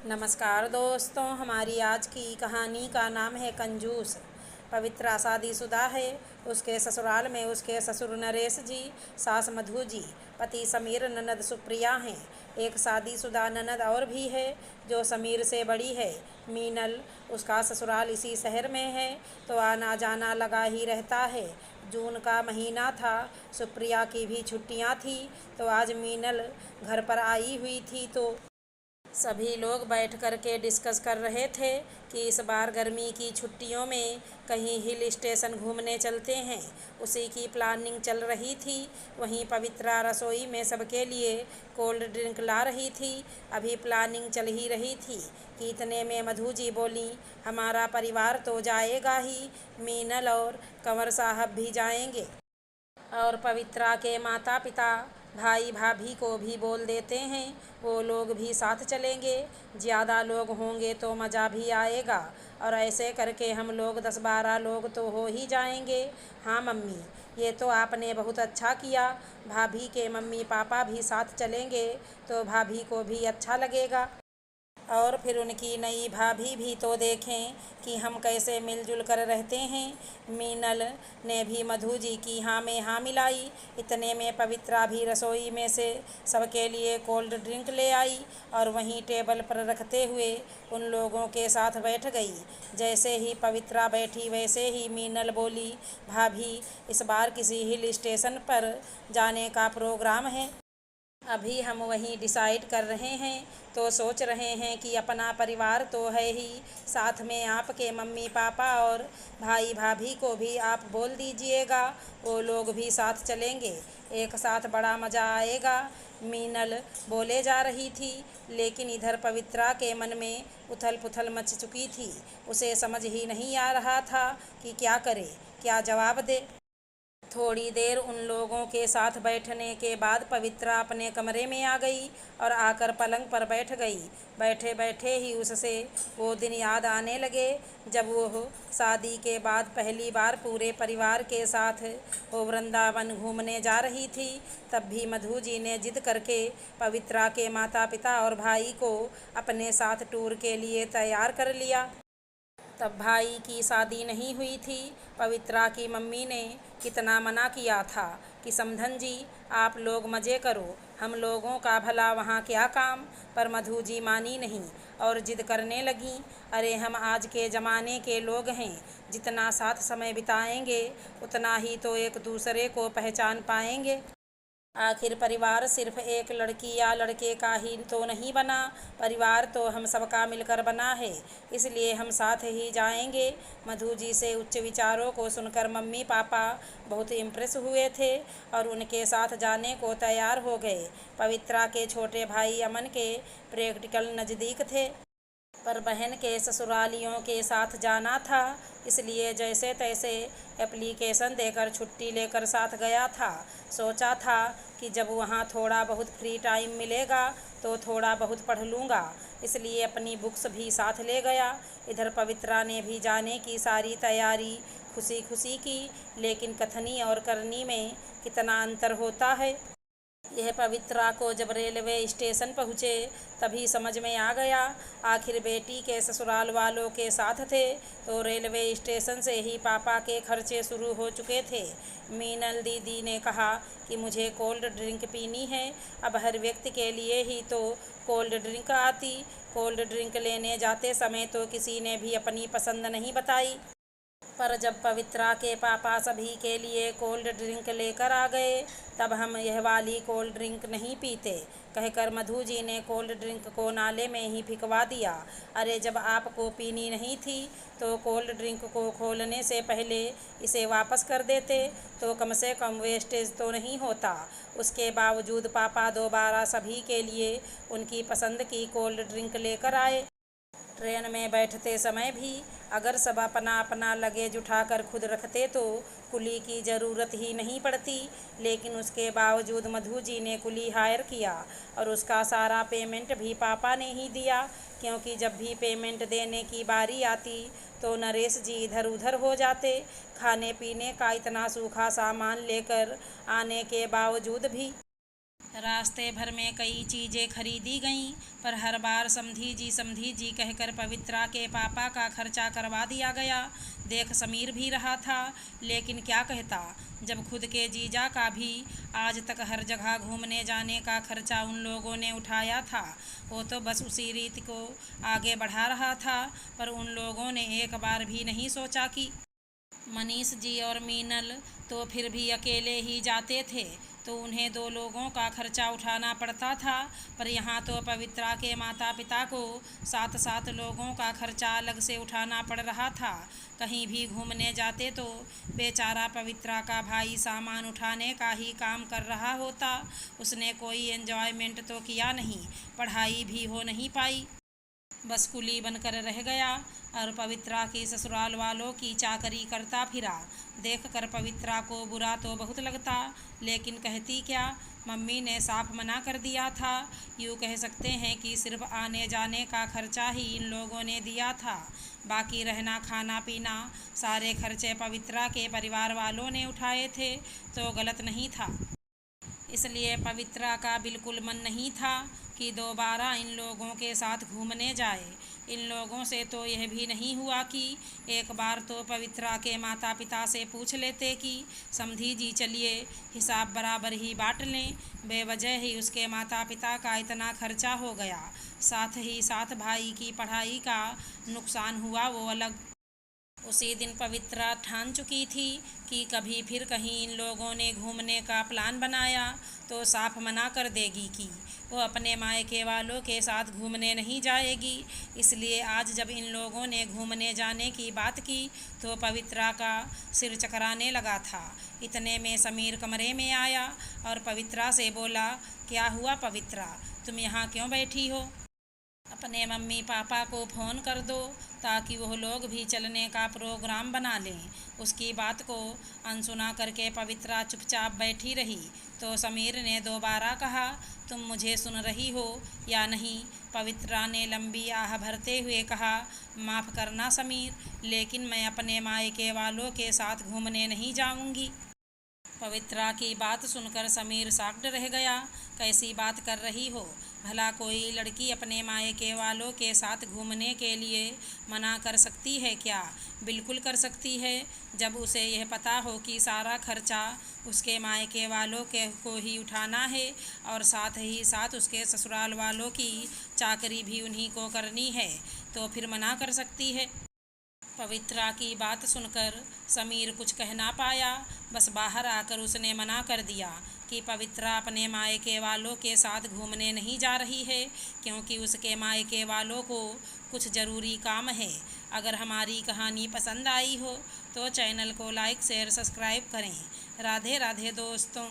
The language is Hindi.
नमस्कार दोस्तों, हमारी आज की कहानी का नाम है कंजूस। पवित्रा शादीशुदा है। उसके ससुराल में उसके ससुर नरेश जी, सास मधु जी, पति समीर, ननद सुप्रिया हैं। एक शादीशुदा ननद और भी है जो समीर से बड़ी है, मीनल। उसका ससुराल इसी शहर में है तो आना जाना लगा ही रहता है। जून का महीना था, सुप्रिया की भी छुट्टियां थी तो आज मीनल घर पर आई हुई थी तो सभी लोग बैठ कर के डिस्कस कर रहे थे कि इस बार गर्मी की छुट्टियों में कहीं हिल स्टेशन घूमने चलते हैं। उसी की प्लानिंग चल रही थी। वहीं पवित्रा रसोई में सबके लिए कोल्ड ड्रिंक ला रही थी। अभी प्लानिंग चल ही रही थी कि इतने में मधु जी बोली, हमारा परिवार तो जाएगा ही, मीनल और कंवर साहब भी जाएंगे और पवित्रा के माता पिता, भाई भाभी को भी बोल देते हैं, वो लोग भी साथ चलेंगे। ज़्यादा लोग होंगे तो मज़ा भी आएगा और ऐसे करके हम लोग 10-12 लोग तो हो ही जाएंगे। हाँ मम्मी, ये तो आपने बहुत अच्छा किया। भाभी के मम्मी पापा भी साथ चलेंगे तो भाभी को भी अच्छा लगेगा और फिर उनकी नई भाभी भी तो देखें कि हम कैसे मिलजुल कर रहते हैं। मीनल ने भी मधु जी की हाँ में हाँ मिलाई। इतने में पवित्रा भी रसोई में से सबके लिए कोल्ड ड्रिंक ले आई और वहीं टेबल पर रखते हुए उन लोगों के साथ बैठ गई। जैसे ही पवित्रा बैठी वैसे ही मीनल बोली, भाभी, इस बार किसी हिल स्टेशन पर जाने का प्रोग्राम है। अभी हम वहीं डिसाइड कर रहे हैं तो सोच रहे हैं कि अपना परिवार तो है ही, साथ में आपके मम्मी पापा और भाई भाभी को भी आप बोल दीजिएगा, वो लोग भी साथ चलेंगे। एक साथ बड़ा मज़ा आएगा। मीनल बोले जा रही थी, लेकिन इधर पवित्रा के मन में उथल पुथल मच चुकी थी। उसे समझ ही नहीं आ रहा था कि क्या करे, क्या जवाब दे। थोड़ी देर उन लोगों के साथ बैठने के बाद पवित्रा अपने कमरे में आ गई और आकर पलंग पर बैठ गई। बैठे बैठे ही उससे वो दिन याद आने लगे जब वो शादी के बाद पहली बार पूरे परिवार के साथ वो वृंदावन घूमने जा रही थी। तब भी मधु जी ने जिद करके पवित्रा के माता पिता और भाई को अपने साथ टूर के लिए तैयार कर लिया। तब भाई की शादी नहीं हुई थी। पवित्रा की मम्मी ने कितना मना किया था कि समधन जी, आप लोग मज़े करो, हम लोगों का भला वहाँ क्या काम। पर मधु जी मानी नहीं और जिद करने लगी, अरे हम आज के ज़माने के लोग हैं, जितना साथ समय बिताएंगे उतना ही तो एक दूसरे को पहचान पाएंगे। आखिर परिवार सिर्फ एक लड़की या लड़के का ही तो नहीं बना, परिवार तो हम सबका मिलकर बना है, इसलिए हम साथ ही जाएंगे। मधु जी से उच्च विचारों को सुनकर मम्मी पापा बहुत इम्प्रेस हुए थे और उनके साथ जाने को तैयार हो गए। पवित्रा के छोटे भाई अमन के प्रैक्टिकल नज़दीक थे, पर बहन के ससुरालियों के साथ जाना था, इसलिए जैसे तैसे एप्लीकेशन देकर छुट्टी लेकर साथ गया था। सोचा था कि जब वहाँ थोड़ा बहुत फ्री टाइम मिलेगा तो थोड़ा बहुत पढ़ लूँगा, इसलिए अपनी बुक्स भी साथ ले गया। इधर पवित्रा ने भी जाने की सारी तैयारी खुशी खुशी की, लेकिन कथनी और करनी में कितना अंतर होता है। यह पवित्रा को जब रेलवे स्टेशन पहुँचे तभी समझ में आ गया। आखिर बेटी के ससुराल वालों के साथ थे तो रेलवे स्टेशन से ही पापा के खर्चे शुरू हो चुके थे। मीनल दीदी ने कहा कि मुझे कोल्ड ड्रिंक पीनी है। अब हर व्यक्ति के लिए ही तो कोल्ड ड्रिंक आती। कोल्ड ड्रिंक लेने जाते समय तो किसी ने भी अपनी पसंद नहीं बताई, पर जब पवित्रा के पापा सभी के लिए कोल्ड ड्रिंक लेकर आ गए तब हम यह वाली कोल्ड ड्रिंक नहीं पीते, कहकर मधु जी ने कोल्ड ड्रिंक को नाले में ही फिकवा दिया। अरे जब आपको पीनी नहीं थी तो कोल्ड ड्रिंक को खोलने से पहले इसे वापस कर देते तो कम से कम वेस्टेज तो नहीं होता। उसके बावजूद पापा दोबारा सभी के लिए उनकी पसंद की कोल्ड ड्रिंक लेकर आए। ट्रेन में बैठते समय भी अगर सब अपना अपना लगेज उठाकर खुद रखते तो कुली की ज़रूरत ही नहीं पड़ती, लेकिन उसके बावजूद मधु जी ने कुली हायर किया और उसका सारा पेमेंट भी पापा ने ही दिया, क्योंकि जब भी पेमेंट देने की बारी आती तो नरेश जी इधर उधर हो जाते। खाने पीने का इतना सूखा सामान लेकर आने के बावजूद भी रास्ते भर में कई चीज़ें खरीदी गईं, पर हर बार समधी जी कहकर पवित्रा के पापा का खर्चा करवा दिया गया। देख समीर भी रहा था, लेकिन क्या कहता, जब खुद के जीजा का भी आज तक हर जगह घूमने जाने का खर्चा उन लोगों ने उठाया था। वो तो बस उसी रीति को आगे बढ़ा रहा था, पर उन लोगों ने एक बार भी नहीं सोचा कि मनीष जी और मीनल तो फिर भी अकेले ही जाते थे, तो उन्हें 2 लोगों का खर्चा उठाना पड़ता था। पर यहाँ तो पवित्रा के माता पिता को 7 लोगों का खर्चा अलग से उठाना पड़ रहा था। कहीं भी घूमने जाते तो बेचारा पवित्रा का भाई सामान उठाने का ही काम कर रहा होता। उसने कोई एंजॉयमेंट तो किया नहीं, पढ़ाई भी हो नहीं पाई, बस कुली बनकर रह गया और पवित्रा की ससुराल वालों की चाकरी करता फिरा। देखकर पवित्रा को बुरा तो बहुत लगता, लेकिन कहती क्या, मम्मी ने साफ मना कर दिया था। यूँ कह सकते हैं कि सिर्फ आने जाने का खर्चा ही इन लोगों ने दिया था, बाकी रहना खाना पीना सारे खर्चे पवित्रा के परिवार वालों ने उठाए थे, तो गलत नहीं था। इसलिए पवित्रा का बिल्कुल मन नहीं था कि दोबारा इन लोगों के साथ घूमने जाए। इन लोगों से तो यह भी नहीं हुआ कि एक बार तो पवित्रा के माता पिता से पूछ लेते कि समधी जी चलिए हिसाब बराबर ही बांट लें। बेवजह ही उसके माता पिता का इतना खर्चा हो गया, साथ ही साथ भाई की पढ़ाई का नुकसान हुआ वो अलग। उसी दिन पवित्रा ठान चुकी थी कि कभी फिर कहीं इन लोगों ने घूमने का प्लान बनाया तो साफ मना कर देगी कि वो अपने मायके वालों के साथ घूमने नहीं जाएगी। इसलिए आज जब इन लोगों ने घूमने जाने की बात की तो पवित्रा का सिर चकराने लगा था। इतने में समीर कमरे में आया और पवित्रा से बोला, क्या हुआ पवित्रा, तुम यहाँ क्यों बैठी हो? अपने मम्मी पापा को फ़ोन कर दो ताकि वह लोग भी चलने का प्रोग्राम बना लें। उसकी बात को अनसुना करके पवित्रा चुपचाप बैठी रही तो समीर ने दोबारा कहा, तुम मुझे सुन रही हो या नहीं? पवित्रा ने लंबी आह भरते हुए कहा, माफ़ करना समीर, लेकिन मैं अपने मायके वालों के साथ घूमने नहीं जाऊंगी। पवित्रा की बात सुनकर समीर शॉक्ड रह गया। कैसी बात कर रही हो? भला कोई लड़की अपने मायके वालों के साथ घूमने के लिए मना कर सकती है क्या? बिल्कुल कर सकती है, जब उसे यह पता हो कि सारा खर्चा उसके मायके वालों के को ही उठाना है और साथ ही साथ उसके ससुराल वालों की चाकरी भी उन्हीं को करनी है, तो फिर मना कर सकती है। पवित्रा की बात सुनकर समीर कुछ कह ना पाया, बस बाहर आकर उसने मना कर दिया कि पवित्रा अपने मायके वालों के साथ घूमने नहीं जा रही है, क्योंकि उसके मायके वालों को कुछ ज़रूरी काम है। अगर हमारी कहानी पसंद आई हो तो चैनल को लाइक शेयर सब्सक्राइब करें। राधे राधे दोस्तों।